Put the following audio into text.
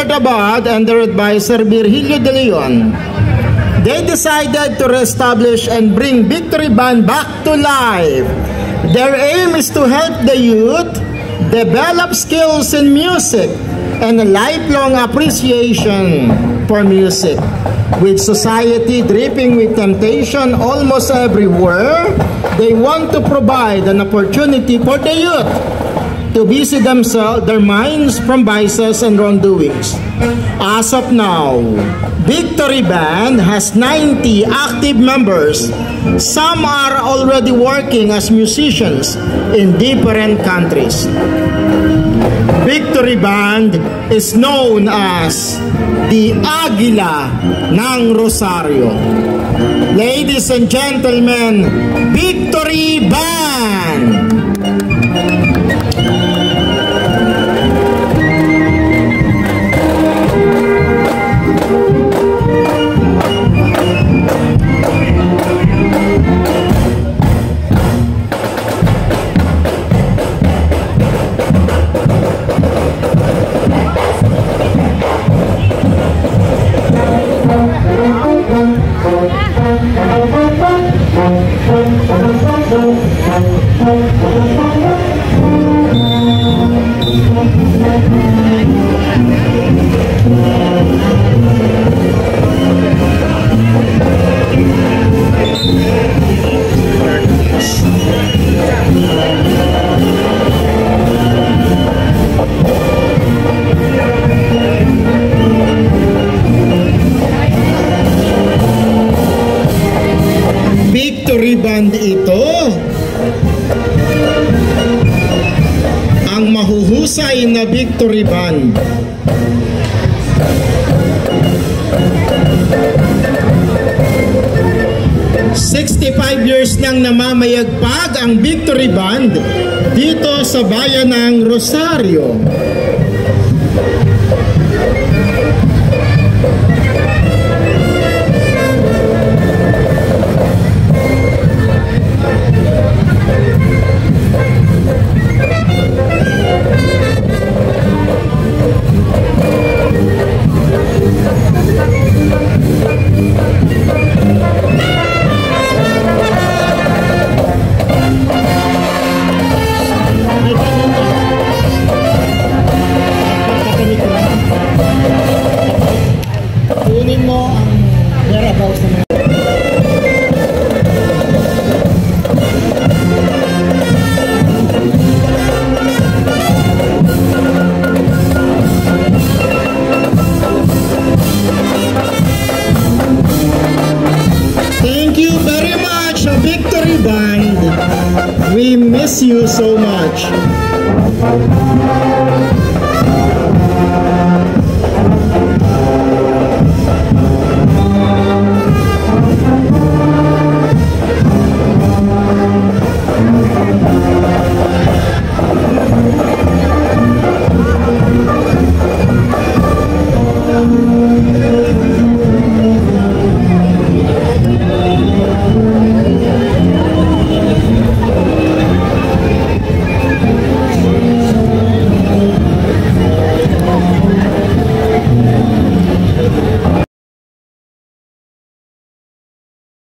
Albert Abad and their advisor Virgilio De Leon, they decided to reestablish and bring Victory Band back to life. Their aim is to help the youth develop skills in music and a lifelong appreciation for music. With society dripping with temptation almost everywhere, they want to provide an opportunity for the youth to busy their minds from vices and wrongdoings. As of now, Victory Band has 90 active members. Some are already working as musicians in different countries. Victory Band is known as the Agila ng Rosario. Ladies and gentlemen, Victory Band! Victory Band ito ang mahuhusay na Victory Band. Years nang namamayagpag ang Victory Band dito sa bayan ng Rosario. Victory Band, we miss you so much.